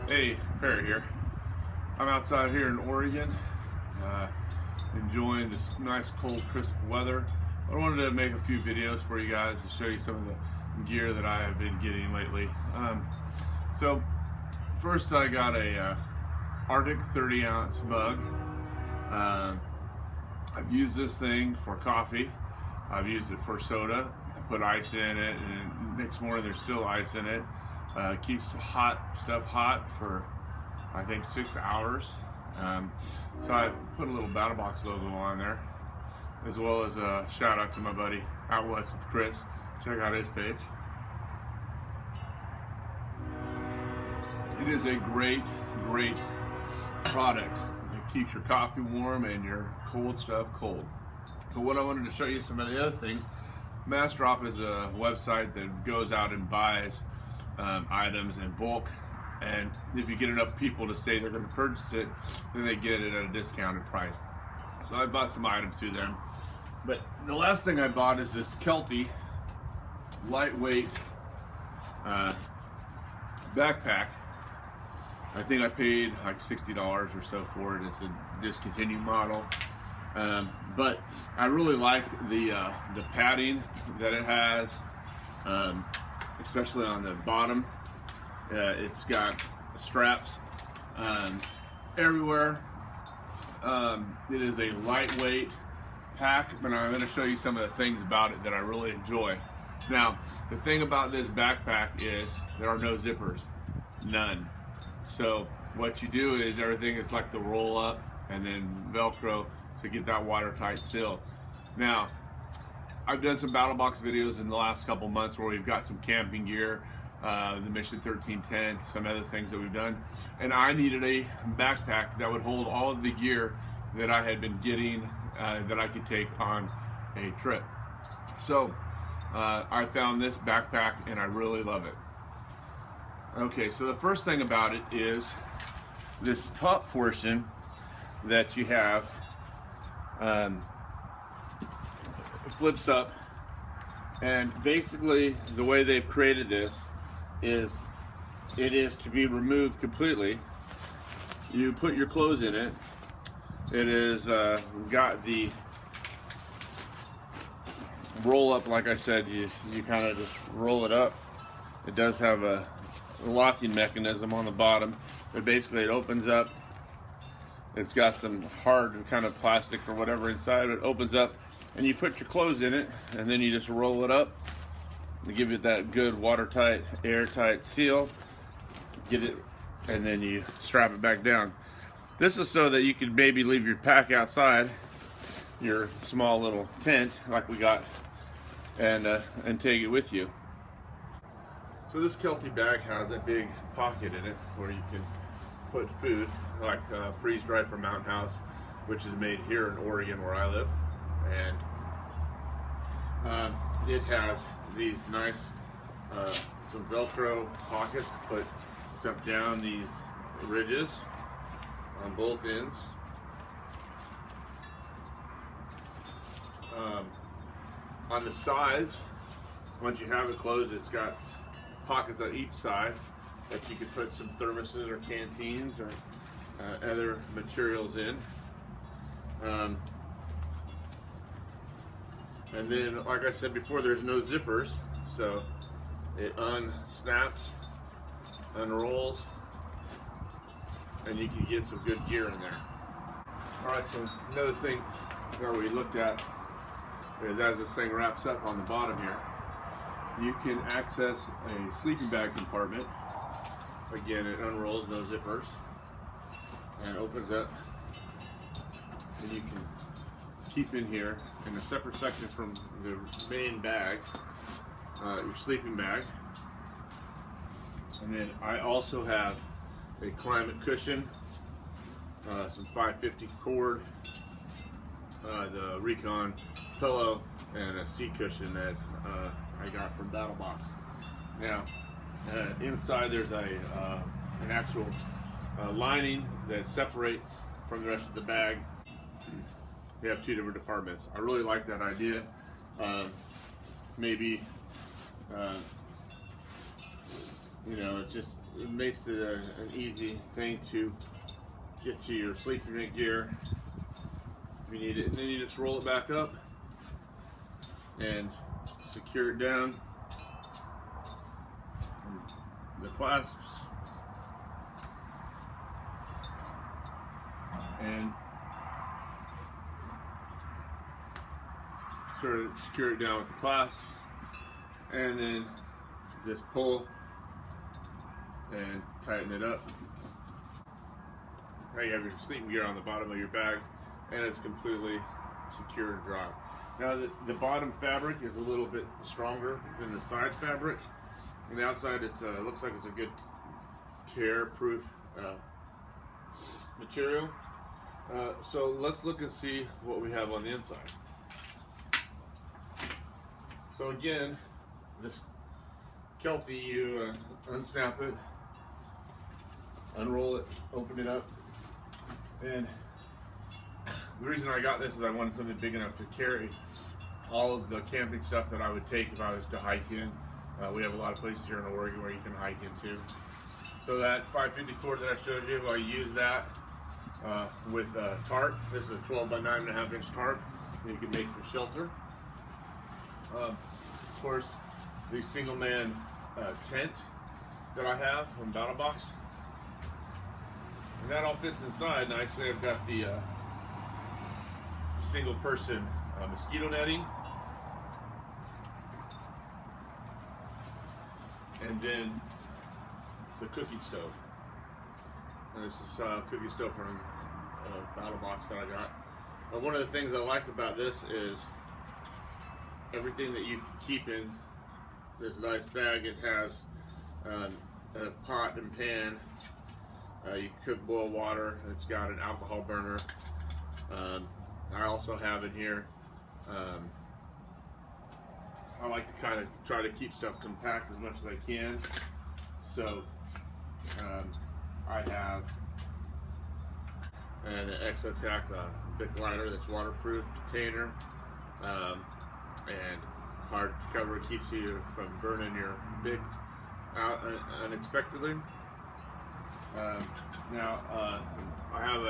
Hey, Perry here. I'm outside here in Oregon, enjoying this nice cold crisp weather. I wanted to make a few videos for you guys to show you some of the gear that I have been getting lately. So first I got a Arctic 30-ounce mug. I've used this thing for coffee. I've used it for soda. I put ice in it and mix more and there's still ice in it. Keeps hot stuff hot for I think 6 hours. So I put a little Battle Box logo on there, as well as a shout out to my buddy out west with Chris. Check out his page. It is a great product. It keeps your coffee warm and your cold stuff cold. But what I wanted to show you some of the other things. Massdrop is a website that goes out and buys items in bulk, and if you get enough people to say they're going to purchase it, then they get it at a discounted price. So I bought some items through them. But the last thing I bought is this Kelty lightweight backpack. I think I paid like $60 or so for it. It's a discontinued model. But I really like the padding that it has, especially on the bottom. It's got straps everywhere. It is a lightweight pack, but I'm going to show you some of the things about it that I really enjoy. Now, the thing about this backpack is there are no zippers, none. So what you do is everything is like the roll up and then Velcro to get that watertight seal. Now, I've done some Battle Box videos in the last couple months where we've got some camping gear, the Mission 13 tent, some other things that we've done, and I needed a backpack that would hold all of the gear that I had been getting that I could take on a trip. So I found this backpack and I really love it. Okay, so the first thing about it is this top portion that you have flips up, and basically the way they've created this is it is to be removed completely. You put your clothes in it. It is got the roll up, like I said, you kind of just roll it up. It does have a locking mechanism on the bottom, but basically it opens up. It's got some hard kind of plastic or whatever inside. It opens up and you put your clothes in it, and then you just roll it up to give it that good watertight, airtight seal. Get it, and then you strap it back down. This is so that you could maybe leave your pack outside, your small little tent like we got, and take it with you. So this Kelty bag has a big pocket in it where you can put food, like freeze-dried from Mountain House, which is made here in Oregon where I live. And it has these nice some Velcro pockets to put stuff down these ridges on both ends. On the sides, once you have it closed, it's got pockets on each side that you could put some thermoses or canteens or other materials in. And then, like I said before, there's no zippers, so it unsnaps, unrolls, and you can get some good gear in there. Alright, so another thing that we looked at is as this thing wraps up on the bottom here, you can access a sleeping bag compartment. Again, it unrolls, no zippers, and opens up, and you can keep in here in a separate section from the main bag, your sleeping bag. And then I also have a climate cushion, some 550 cord, the Recon pillow, and a seat cushion that I got from Battle Box. Now, inside there's an actual lining that separates from the rest of the bag. We have two different departments. I really like that idea. Maybe you know, it's just it makes it an easy thing to get to your sleeping gear if you need it. And then you just roll it back up and secure it down. The clasps, and sort of secure it down with the clasps, and then just pull and tighten it up. Now you have your sleeping gear on the bottom of your bag, and it's completely secure and dry. Now the bottom fabric is a little bit stronger than the side fabric. On the outside, it looks like it's a good tear-proof material. So let's look and see what we have on the inside. So again, this Kelty, you unsnap it, unroll it, open it up, and the reason I got this is I wanted something big enough to carry all of the camping stuff that I would take if I was to hike in. We have a lot of places here in Oregon where you can hike into. So that 550 cord that I showed you, I use that with a tarp. This is a 12 by 9.5 inch tarp. You can make some shelter. Of course, the single man tent that I have from BattleBox. And that all fits inside nicely. I've got the single person mosquito netting. And then the cooking stove. And this is a cooking stove from BattleBox that I got. But one of the things I like about this is everything that you can keep in this nice bag. It has a pot and pan. You can cook, boil water. It's got an alcohol burner. I also have in here, I like to kind of try to keep stuff compact as much as I can. So I have an Exotac Bic lighter that's waterproof container, and hard cover keeps you from burning your Bic out unexpectedly. Now I have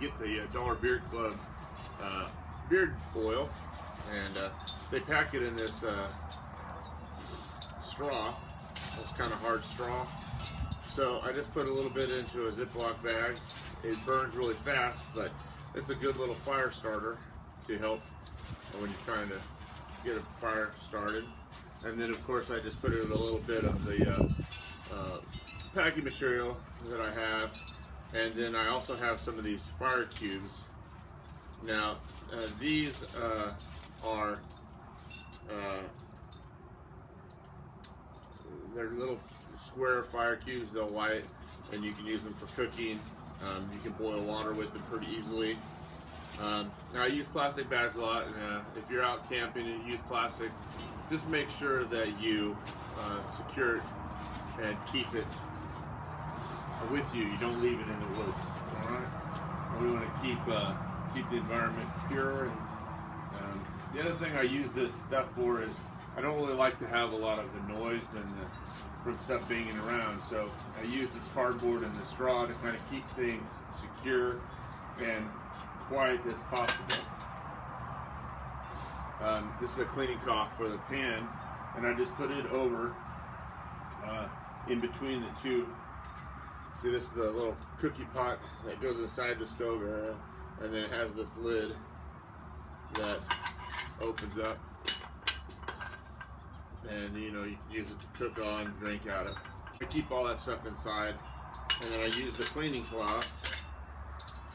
get the Dollar Beard Club beard oil, and they pack it in this straw, this kind of hard straw. So I just put a little bit into a Ziploc bag. It burns really fast, but it's a good little fire starter to help when you're trying to get a fire started. And then of course I just put in a little bit of the packing material that I have, and then I also have some of these fire cubes. Now these are they're little square fire cubes. They'll light, and you can use them for cooking. You can boil water with them pretty easily. Now I use plastic bags a lot, and if you're out camping and you use plastic, just make sure that you secure it and keep it with you. You don't leave it in the woods. All right. We want to keep the environment pure. And the other thing I use this stuff for is I don't really like to have a lot of the noise from stuff banging around. So I use this cardboard and the straw to kind of keep things secure and quiet as possible. This is a cleaning cloth for the pan, and I just put it over in between the two. See, this is the little cookie pot that goes inside the stove area, and then it has this lid that opens up, and you know, you can use it to cook on, drink out of. I keep all that stuff inside, and then I use the cleaning cloth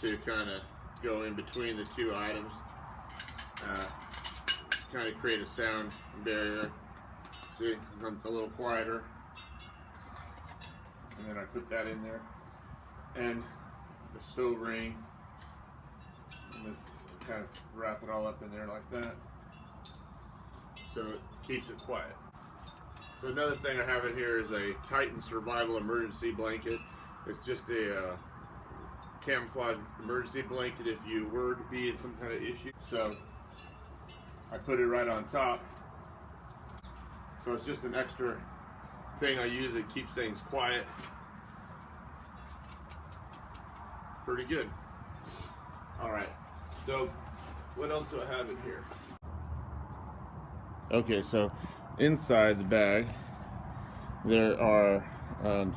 to kind of go in between the two items, kind of create a sound barrier. See, it's a little quieter. And then I put that in there, and the stove ring, and just kind of wrap it all up in there like that, so it keeps it quiet. So another thing I have in here is a Titan Survival Emergency Blanket. It's just a camouflage emergency blanket if you were to be in some kind of issue. So I put it right on top, so it's just an extra thing I use that keeps things quiet. Pretty good. All right, so what else do I have in here? Okay, so inside the bag there are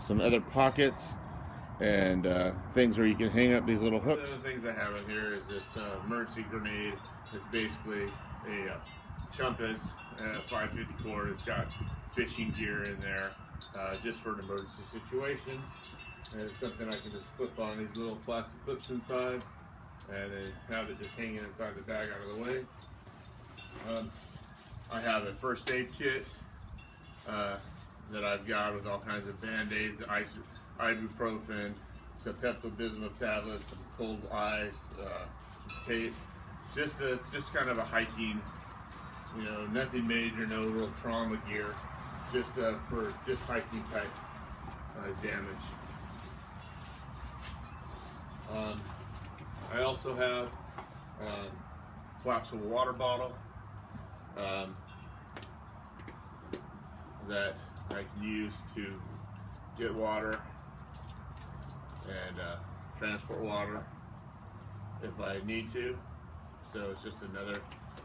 some other pockets and things where you can hang up these little hooks. One of the things I have in here is this emergency grenade. It's basically a compass, 550 cord. It's got fishing gear in there just for an emergency situation. And it's something I can just clip on these little plastic clips inside and then have it just hanging inside the bag out of the way. I have a first aid kit that I've got with all kinds of band-aids, ibuprofen, some Pepto-Bismol tablets, some cold ice, some tape. It's just kind of a hiking, you know, nothing major, no real trauma gear, just for just hiking type damage. I also have collapsible water bottle that I can use to get water and transport water if I need to. So it's just another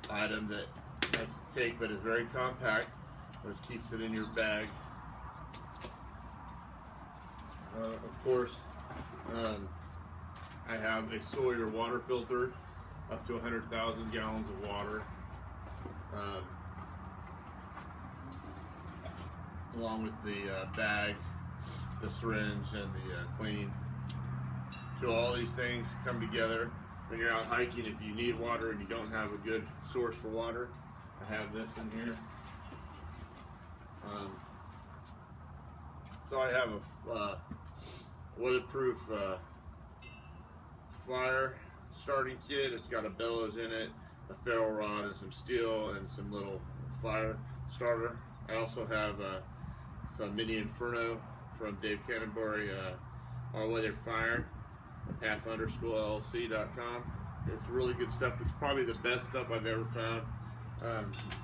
item that I can take, but is very compact, which keeps it in your bag. Of course, I have a Sawyer water filter, up to 100,000 gallons of water, along with the bag, the syringe, and the cleaning. So all these things come together when you're out hiking. If you need water and you don't have a good source for water, I have this in here. So I have a weatherproof fire starting kit. It's got a bellows in it, a ferro rod, and some steel, and some little fire starter. I also have some mini Inferno from Dave Canterbury, all-weather fire, path_LLC.com. It's really good stuff. It's probably the best stuff I've ever found,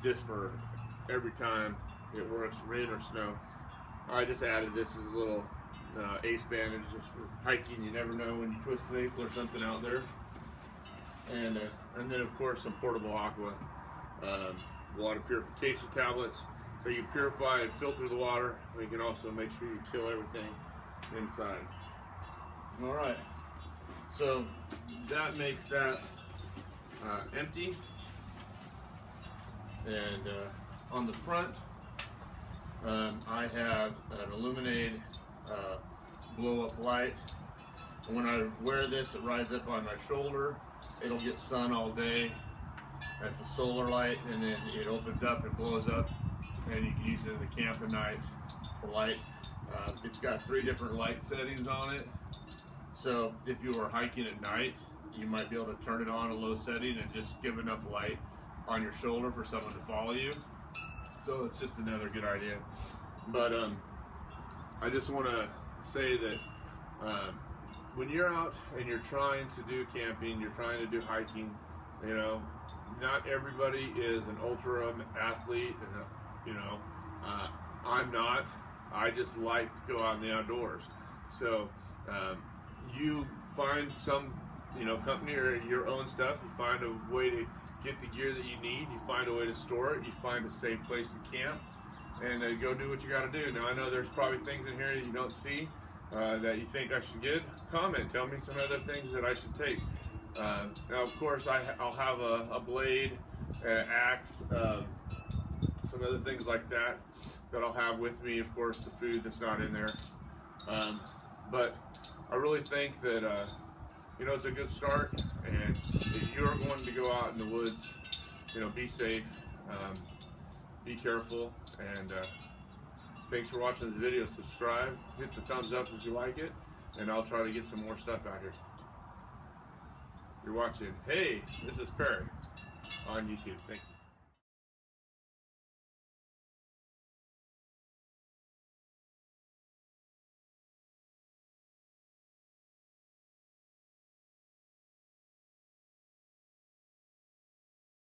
just for every time it works, rain or snow. I just added this as a little ace bandage just for hiking. You never know when you twist an ankle or something out there. And then of course some portable aqua water purification tablets, so you purify and filter the water. You can also make sure you kill everything inside. All right, so that makes that empty. And on the front, I have an illuminated blow-up light. And when I wear this, it rides up on my shoulder. It'll get sun all day. That's a solar light, and then it opens up and blows up, and you can use it in the camp at night for light. It's got 3 different light settings on it. So if you were hiking at night, you might be able to turn it on a low setting and just give enough light on your shoulder for someone to follow you. So it's just another good idea. But I just want to say that when you're out and you're trying to do camping, you're trying to do hiking, you know, not everybody is an ultra athlete, and you know, I'm not. I just like to go out in the outdoors. So you find some, you know, company or your own stuff. You find a way to get the gear that you need. You find a way to store it. You find a safe place to camp, and go do what you got to do. Now I know there's probably things in here that you don't see that you think I should get. Comment. Tell me some other things that I should take. Now, of course, I'll have a blade, axe, some other things like that I'll have with me. Of course, the food that's not in there. But I really think that you know, it's a good start. And if you're going to go out in the woods, you know, be safe, be careful, and thanks for watching this video. Subscribe, hit the thumbs up if you like it, and I'll try to get some more stuff out here. You're watching Hey, this is Perry on YouTube. Thank you.